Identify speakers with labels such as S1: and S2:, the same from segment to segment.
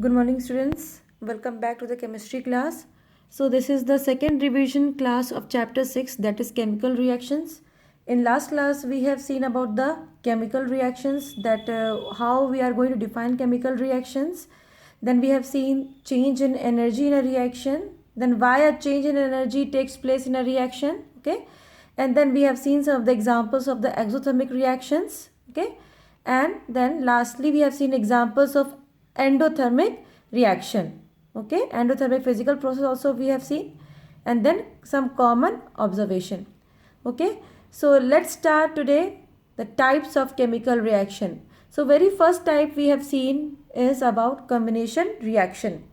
S1: Good morning, students. Welcome back to the chemistry class. So this is the second revision class of chapter 6, that is chemical reactions. In last class we have seen about the chemical reactions, that how we are going to define chemical reactions. Then we have seen change in energy in a reaction, then why a change in energy takes place in a reaction, okay? And then we have seen some of the examples of the exothermic reactions, okay? And then lastly we have seen examples of endothermic reaction, okay? Endothermic physical process also we have seen, and then some common observation, okay? So let's start today the types of chemical reaction. So very first type we have seen is about combination reaction.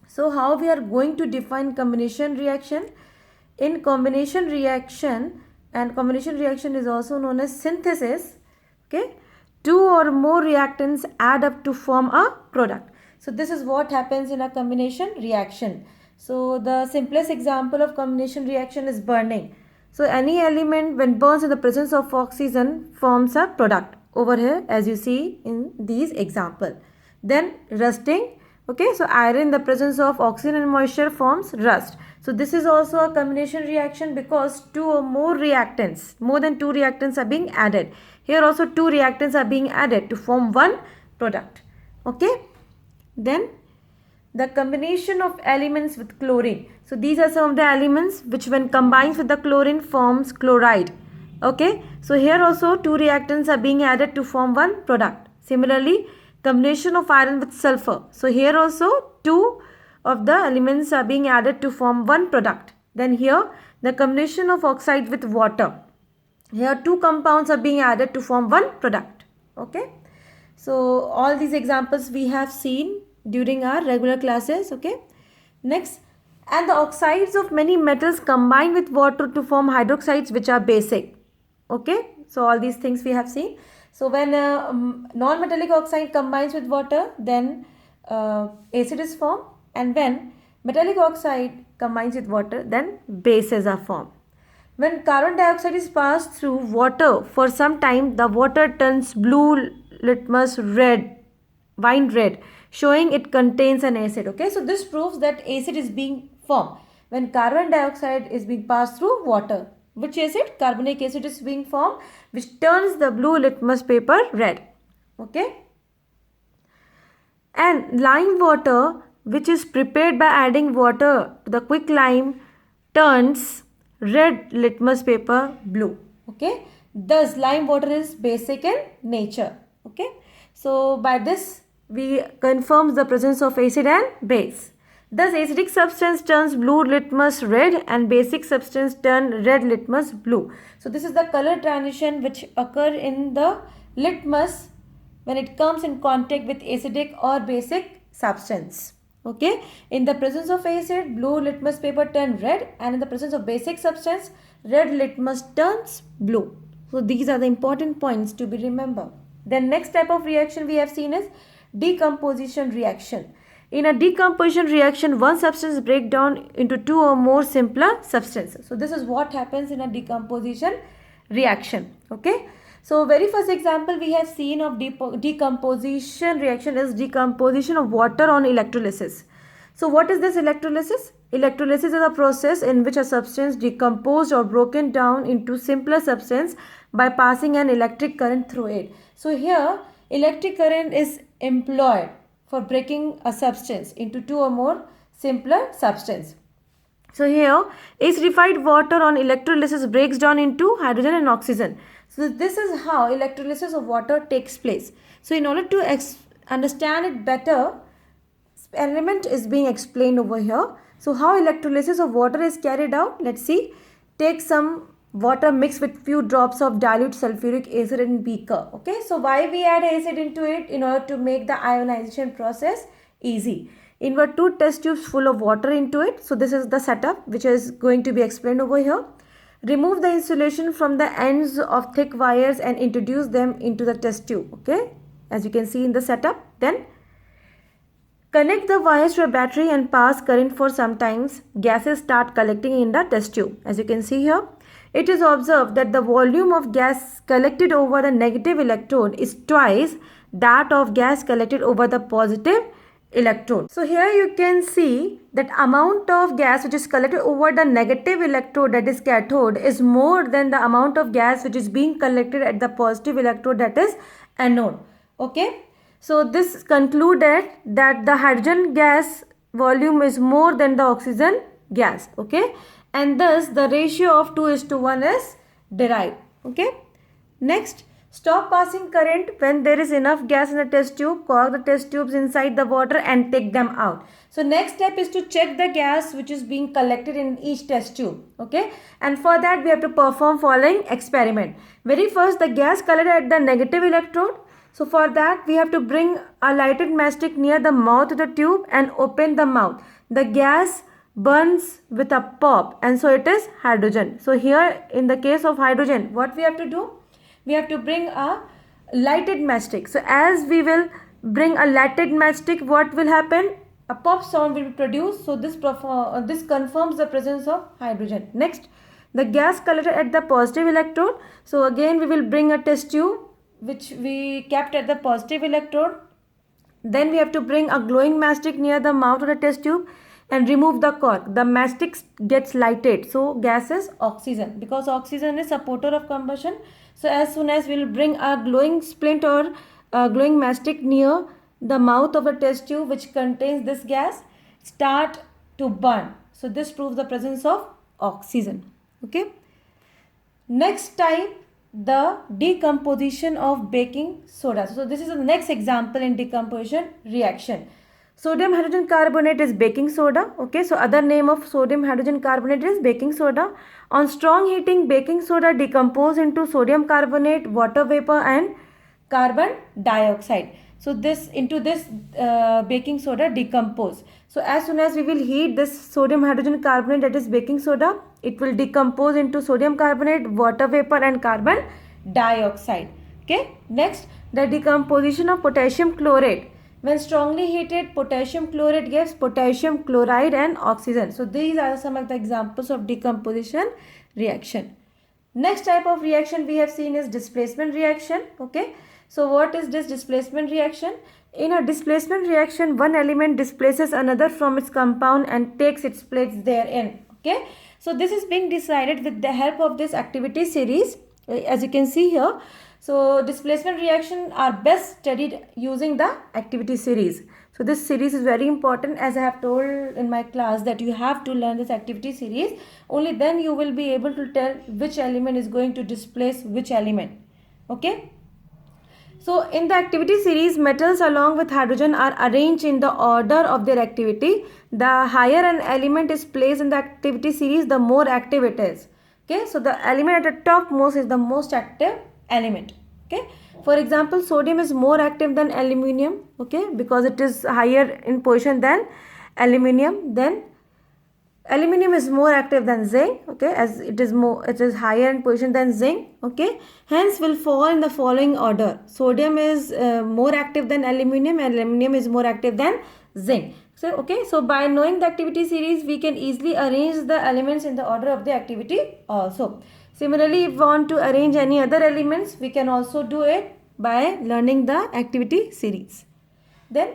S1: So how we are going to define combination reaction? In combination reaction, and combination reaction is also known as synthesis, okay? Two or more reactants add up to form a product. So this is what happens in a combination reaction. So the simplest example of combination reaction is burning. So any element when burns in the presence of oxygen forms a product over here, as you see in these example. Then rusting, okay? So iron in the presence of oxygen and moisture forms rust. So this is also a combination reaction because two or more reactants, more than two reactants are being added. Here also two reactants are being added to form one product, okay? Then the combination of elements with chlorine. So these are some of the elements which when combined with the chlorine forms chloride, okay? So here also two reactants are being added to form one product. Similarly, combination of iron with sulfur. So here also two of the elements are being added to form one product. Then here the combination of oxide with water. Here two compounds are being added to form one product, okay? So all these examples we have seen during our regular classes, okay? Next, and the oxides of many metals combine with water to form hydroxides which are basic, okay? So all these things we have seen. So when non-metallic oxide combines with water, then acid is formed, and when metallic oxide combines with water, then bases are formed. When carbon dioxide is passed through water for some time, the water turns blue, litmus red, wine red, showing it contains an acid, okay? So this proves that acid is being formed when carbon dioxide is being passed through water. Which acid? Carbonic acid is being formed, which turns the blue litmus paper red, okay? And lime water, which is prepared by adding water to the quicklime, turns red litmus paper blue, okay? Thus lime water is basic in nature, okay? So by this we confirm the presence of acid and base. Thus acidic substance turns blue litmus red and basic substance turn red litmus blue. So this is the color transition which occur in the litmus when it comes in contact with acidic or basic substance, okay? In the presence of acid, blue litmus paper turns red, and in the presence of basic substance, red litmus turns blue. So these are the important points to be remembered. Then next type of reaction we have seen is decomposition reaction. In a decomposition reaction, one substance breaks down into two or more simpler substances. So this is what happens in a decomposition reaction, okay? So very first example we have seen of decomposition reaction is decomposition of water on electrolysis. So what is this electrolysis? Electrolysis is a process in which a substance decomposed or broken down into simpler substance by passing an electric current through it. So here electric current is employed for breaking a substance into two or more simpler substance. So here acidified water on electrolysis breaks down into hydrogen and oxygen. So this is how electrolysis of water takes place. So in order to understand it better, element is being explained over here. So how electrolysis of water is carried out? Let's see. Take some water mixed with few drops of dilute sulfuric acid in beaker, okay? So why we add acid into it? In order to make the ionization process easy. Invert two test tubes full of water into it. So this is the setup which is going to be explained over here. Remove the insulation from the ends of thick wires and introduce them into the test tube, okay? As you can see in the setup. Then connect the wires to a battery and pass current for some time. Gases start collecting in the test tube. As you can see here, it is observed that the volume of gas collected over the negative electrode is twice that of gas collected over the positive electrode. So here you can see that amount of gas which is collected over the negative electrode, that is cathode, is more than the amount of gas which is being collected at the positive electrode, that is anode. Okay. So this concluded that the hydrogen gas volume is more than the oxygen gas. Okay. And thus the ratio of 2:1 is derived. Okay. Next, stop passing current when there is enough gas in the test tube. Cork the test tubes inside the water and take them out. So next step is to check the gas which is being collected in each test tube. Okay. And for that we have to perform following experiment. Very first, the gas collected at the negative electrode. So for that we have to bring a lighted matchstick near the mouth of the tube and open the mouth. The gas burns with a pop, and so it is hydrogen. So here in the case of hydrogen, what we have to do? We have to bring a lighted matchstick. So as we will bring a lighted matchstick, what will happen? A pop sound will be produced. So this confirms the presence of hydrogen. Next, the gas collected at the positive electrode. So again we will bring a test tube which we kept at the positive electrode. Then we have to bring a glowing matchstick near the mouth of the test tube and remove the cork. The matchstick gets lighted. So gas is oxygen, because oxygen is supporter of combustion. So as soon as we will bring a glowing splint or a glowing matchstick near the mouth of a test tube which contains this gas, start to burn. So this proves the presence of oxygen. Okay. Next type, the decomposition of baking soda. So this is the next example in decomposition reaction. Sodium hydrogen carbonate is baking soda. Okay, so other name of sodium hydrogen carbonate is baking soda. On strong heating, baking soda decompose into sodium carbonate, water vapor and carbon dioxide. So this baking soda decompose. So as soon as we will heat this sodium hydrogen carbonate, that is baking soda, it will decompose into sodium carbonate, water vapor and carbon dioxide. Okay. Next, the decomposition of potassium chlorate. When strongly heated, potassium chlorate gives potassium chloride and oxygen. So these are some of the examples of decomposition reaction. Next type of reaction we have seen is displacement reaction. Okay. So what is this displacement reaction? In a displacement reaction, one element displaces another from its compound and takes its place therein. Okay. So this is being decided with the help of this activity series, as you can see here. So displacement reaction are best studied using the activity series. So this series is very important, as I have told in my class that you have to learn this activity series. Only then you will be able to tell which element is going to displace which element. Okay. So in the activity series, metals along with hydrogen are arranged in the order of their activity. The higher an element is placed in the activity series, the more active it is. Okay. So the element at the top most is the most active element. Okay. For example, sodium is more active than aluminium. Okay, because it is higher in position than aluminium. Then aluminium is more active than zinc. Okay, as it is higher in position than zinc. Okay, hence will fall in the following order. Sodium is more active than aluminium and aluminium is more active than zinc. So okay, so by knowing the activity series, we can easily arrange the elements in the order of the activity also. Similarly, if we want to arrange any other elements, we can also do it by learning the activity series. Then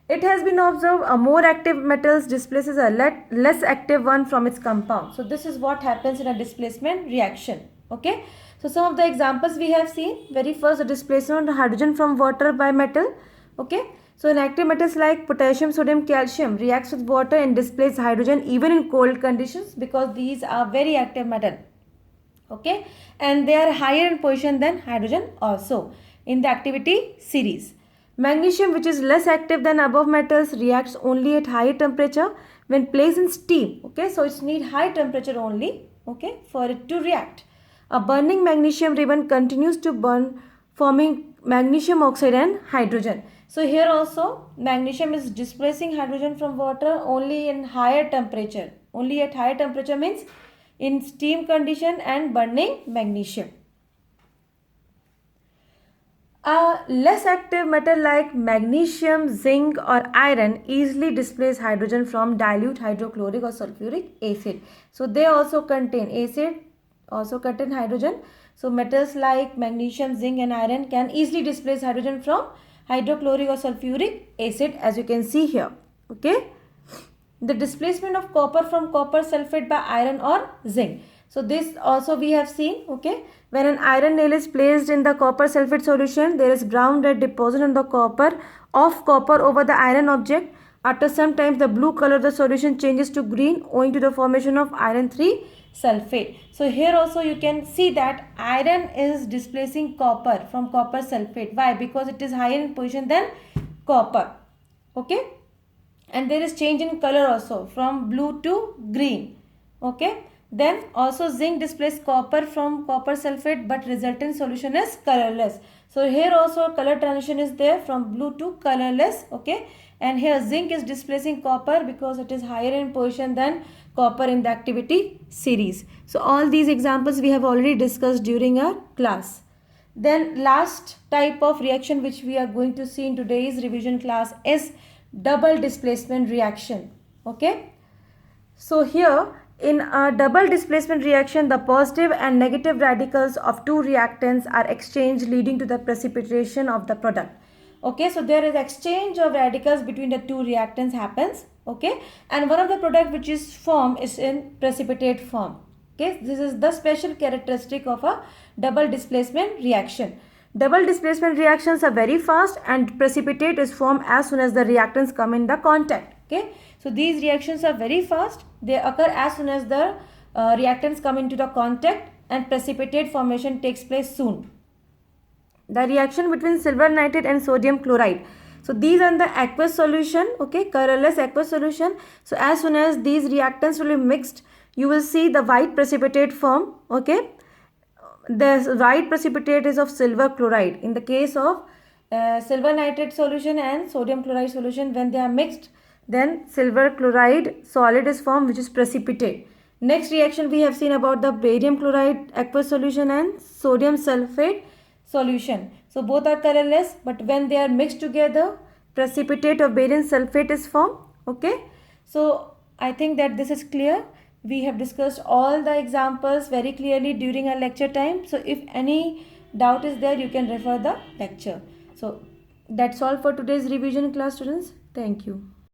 S1: it has been observed a more active metals displaces a less active one from its compound. So this is what happens in a displacement reaction. Okay. So some of the examples we have seen. Very first, the displacement of hydrogen from water by metal. Okay. So inactive metals like potassium, sodium, calcium reacts with water and displaces hydrogen even in cold conditions, because these are very active metals. Okay, and they are higher in position than hydrogen also in the activity series. Magnesium, which is less active than above metals, reacts only at high temperature when placed in steam. Okay, so it needs high temperature only, okay, for it to react. A burning magnesium ribbon continues to burn, forming magnesium oxide and hydrogen. So here also magnesium is displacing hydrogen from water only in higher temperature. Only at higher temperature means in steam condition and burning magnesium. A less active metal like magnesium, zinc or iron easily displace hydrogen from dilute hydrochloric or sulfuric acid. So they also contain acid, also contain hydrogen. So metals like magnesium, zinc and iron can easily displace hydrogen from hydrochloric or sulfuric acid, as you can see here. Okay. The displacement of copper from copper sulfate by iron or zinc. So this also we have seen. Okay, when an iron nail is placed in the copper sulfate solution, there is brown red deposit on the copper over the iron object. After some time, the blue color of the solution changes to green owing to the formation of iron 3 sulfate. So here also you can see that iron is displacing copper from copper sulfate. Why? Because it is higher in position than copper. Okay, and there is change in color also from blue to green. Okay, then also zinc displaces copper from copper sulfate, but resultant solution is colorless. So here also color transition is there from blue to colorless. Okay, and here zinc is displacing copper because it is higher in position than copper in the activity series. So all these examples we have already discussed during our class. Then last type of reaction which we are going to see in today's revision class is double displacement reaction. Okay, so here in a double displacement reaction, the positive and negative radicals of two reactants are exchanged, leading to the precipitation of the product. Okay, so there is exchange of radicals between the two reactants happens. Okay, and one of the product which is formed is in precipitate form. Okay, this is the special characteristic of a double displacement reaction. Double displacement reactions are very fast and precipitate is formed as soon as the reactants come in the contact. Okay, so these reactions are very fast. They occur as soon as the reactants come into the contact, and precipitate formation takes place soon. The reaction between silver nitrate and sodium chloride. So these are the aqueous solution. Okay, colorless aqueous solution. So as soon as these reactants will be mixed, you will see the white precipitate form. Okay, the white precipitate is of silver chloride. In the case of silver nitrate solution and sodium chloride solution, when they are mixed, then silver chloride solid is formed, which is precipitate. Next reaction we have seen about the barium chloride aqueous solution and sodium sulfate solution. So both are colorless, but when they are mixed together, precipitate of barium sulfate is formed. Okay, so I think that this is clear. We have discussed all the examples very clearly during our lecture time. So if any doubt is there, you can refer the lecture. So that's all for today's revision class, students. Thank you.